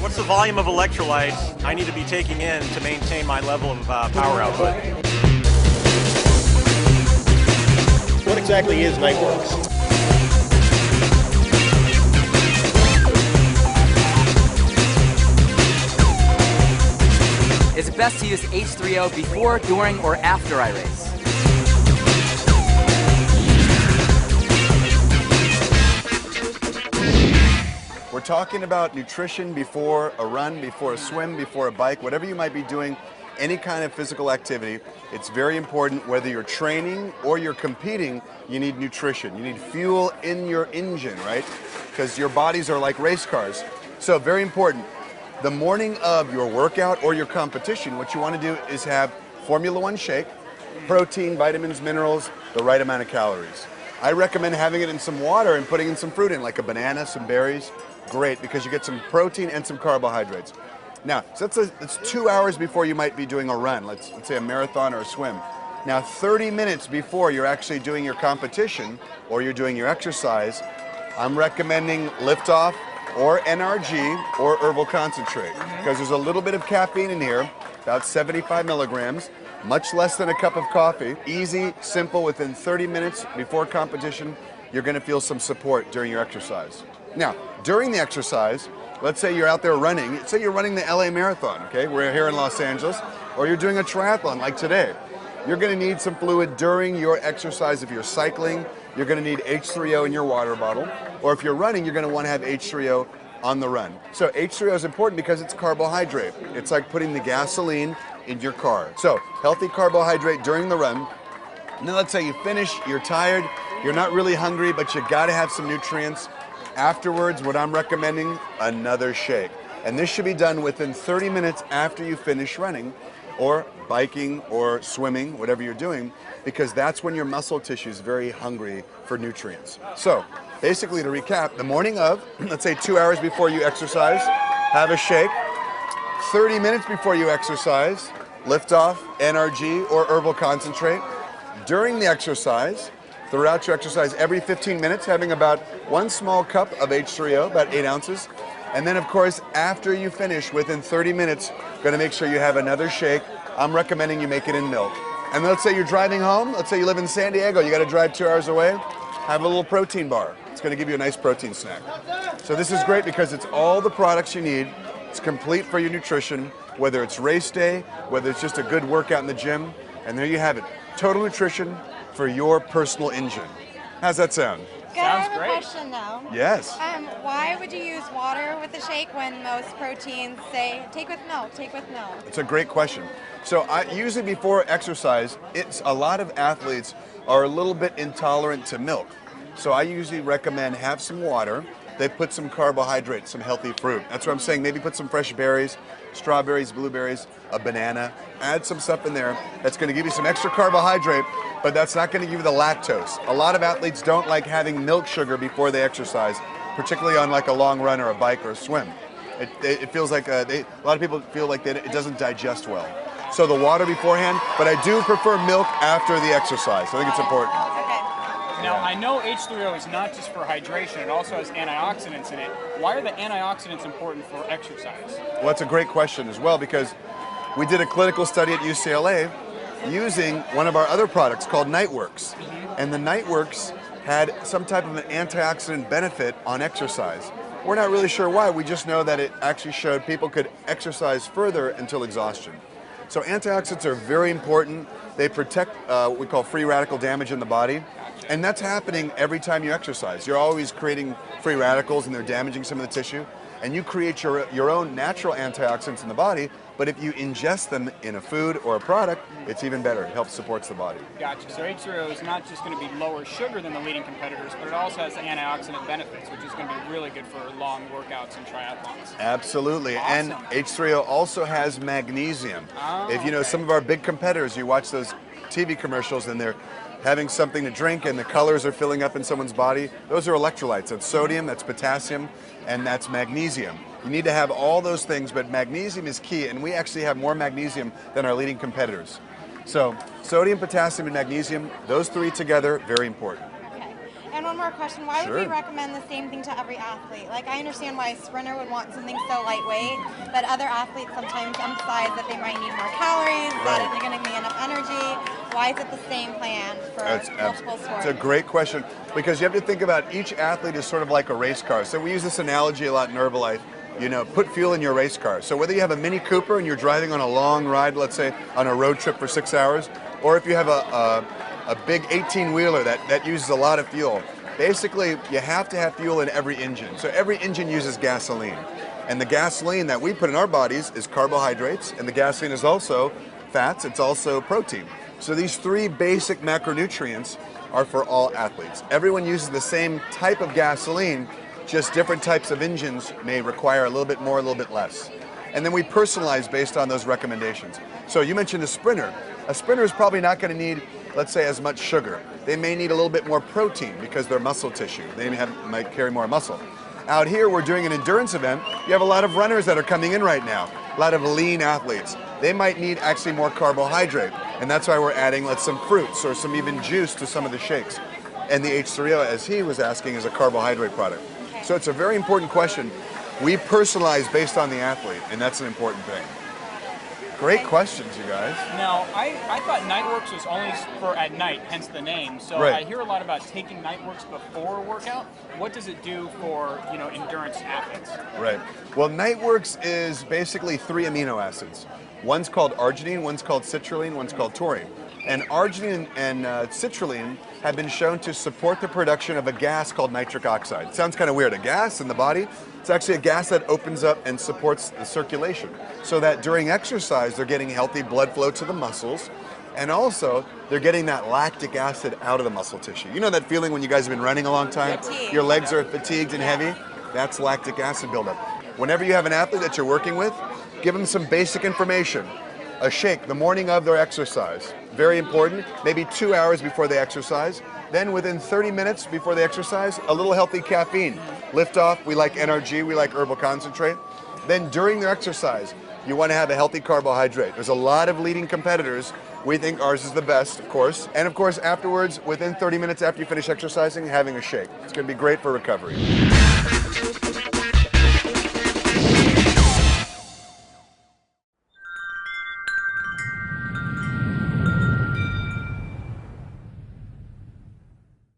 What's the volume of electrolytes I need to be taking in to maintain my level of power output? What exactly is Nightworks? Is it best to use H3O before, during, or after I race? We're talking about nutrition before a run, before a swim, before a bike, whatever you might be doing, any kind of physical activity. It's very important whether you're training or you're competing, you need nutrition. You need fuel in your engine, right? Because your bodies are like race cars. So very important. The morning of your workout or your competition, what you want to do is have Formula One shake, protein, vitamins, minerals, the right amount of calories. I recommend having it in some water and putting in some fruit in, like a banana, some berries. Great, because you get some protein and some carbohydrates. Now, so it's 2 hours before you might be doing a run, let's say a marathon or a swim. Now, 30 minutes before you're actually doing your competition or you're doing your exercise, I'm recommending Liftoff or NRG or herbal concentrate, because there's a little bit of caffeine in here, about 75 milligrams, much less than a cup of coffee. Easy, simple, within 30 minutes before competition, you're gonna feel some support during your exercise. Now, during the exercise, let's say you're out there running, say you're running the LA Marathon, okay? We're here in Los Angeles, or you're doing a triathlon like today. You're gonna need some fluid during your exercise. If you're cycling, you're gonna need H3O in your water bottle, or if you're running, you're gonna wanna have H3O on the run. So H3O is important because it's carbohydrate. It's like putting the gasoline in your car. So healthy carbohydrate during the run, and then let's say you finish, you're tired, you're not really hungry, but you gotta have some nutrients. Afterwards, what I'm recommending, another shake. And this should be done within 30 minutes after you finish running or biking or swimming, whatever you're doing, because that's when your muscle tissue is very hungry for nutrients. So basically, to recap, the morning of, let's say 2 hours before you exercise, have a shake. 30 minutes before you exercise, Liftoff, NRG, or herbal concentrate. During the exercise, throughout your exercise, every 15 minutes, having about 1 small cup of H3O, about 8 ounces. And then, of course, after you finish, within 30 minutes, gonna make sure you have another shake. I'm recommending you make it in milk. And let's say you're driving home, let's say you live in San Diego, you gotta drive 2 hours away, have a little protein bar. It's gonna give you a nice protein snack. So this is great because it's all the products you need. It's complete for your nutrition, whether it's race day, whether it's just a good workout in the gym, and there you have it. Total nutrition for your personal engine. How's that sound? Good. I have a question though. Yes. Why would you use water with the shake when most proteins say take with milk, take with milk? It's a great question. So usually before exercise, a lot of athletes are a little bit intolerant to milk. So I usually recommend have some water. They put some carbohydrates, some healthy fruit. That's what I'm saying. Maybe put some fresh berries, strawberries, blueberries, a banana. Add some stuff in there that's going to give you some extra carbohydrate, but that's not going to give you the lactose. A lot of athletes don't like having milk sugar before they exercise, particularly on like a long run or a bike or a swim. It feels like a lot of people feel like it doesn't digest well. So the water beforehand, but I do prefer milk after the exercise. I think it's important. Now, I know H3O is not just for hydration, it also has antioxidants in it. Why are the antioxidants important for exercise? Well, that's a great question as well, because we did a clinical study at UCLA using one of our other products called Nightworks. And the Nightworks had some type of an antioxidant benefit on exercise. We're not really sure why, we just know that it actually showed people could exercise further until exhaustion. So antioxidants are very important. They protect what we call free radical damage in the body. And that's happening every time you exercise. You're always creating free radicals and they're damaging some of the tissue. And you create your own natural antioxidants in the body, but if you ingest them in a food or a product, it's even better. It helps supports the body. Gotcha. So H3O is not just going to be lower sugar than the leading competitors, but it also has antioxidant benefits, which is going to be really good for long workouts and triathlons. Absolutely. Awesome. And H3O also has magnesium. If you know some of our big competitors, you watch those TV commercials and they're having something to drink and the colors are filling up in someone's body, those are electrolytes. That's sodium, that's potassium, and that's magnesium. You need to have all those things, but magnesium is key, and we actually have more magnesium than our leading competitors. So sodium, potassium, and magnesium, those three together, very important. Okay. And one more question. Why would Sure. we recommend the same thing to every athlete? Like, I understand why a sprinter would want something so lightweight, but other athletes sometimes emphasize that they might need more calories, that Right. they're going to be enough energy. Why is it the same plan for multiple sports? It's a great question because you have to think about each athlete is sort of like a race car. So we use this analogy a lot in Herbalife. You know, put fuel in your race car. So whether you have a Mini Cooper and you're driving on a long ride, let's say on a road trip for 6 hours, or if you have a big 18-wheeler that uses a lot of fuel, basically you have to have fuel in every engine. So every engine uses gasoline. And the gasoline that we put in our bodies is carbohydrates, and the gasoline is also fats, it's also protein. So these three basic macronutrients are for all athletes. Everyone uses the same type of gasoline, just different types of engines may require a little bit more, a little bit less. And then we personalize based on those recommendations. So you mentioned a sprinter. A sprinter is probably not going to need, let's say, as much sugar. They may need a little bit more protein because they're muscle tissue. They might carry more muscle. Out here, we're doing an endurance event. You have a lot of runners that are coming in right now, a lot of lean athletes. They might need actually more carbohydrate, and that's why we're adding some fruits or some even juice to some of the shakes. And the H3O, as he was asking, is a carbohydrate product. So it's a very important question. We personalize based on the athlete, and that's an important thing. Great questions, you guys. Now, I thought Nightworks was only for at night, hence the name. So Right. I hear a lot about taking Nightworks before a workout. What does it do for, endurance athletes? Right. Well, Nightworks is basically 3 amino acids. One's called arginine, one's called citrulline, one's called taurine. And arginine and citrulline have been shown to support the production of a gas called nitric oxide. It sounds kind of weird, a gas in the body. It's actually a gas that opens up and supports the circulation so that during exercise they're getting healthy blood flow to the muscles, and also they're getting that lactic acid out of the muscle tissue. You know that feeling when you guys have been running a long time? Fatigue. Your legs are fatigued and heavy? That's lactic acid buildup. Whenever you have an athlete that you're working with, give them some basic information. A shake the morning of their exercise. Very important, maybe 2 hours before they exercise. Then within 30 minutes before they exercise, a little healthy caffeine. Lift off, we like NRG, we like herbal concentrate. Then during their exercise, you want to have a healthy carbohydrate. There's a lot of leading competitors. We think ours is the best, of course. And of course, afterwards, within 30 minutes after you finish exercising, having a shake. It's going to be great for recovery.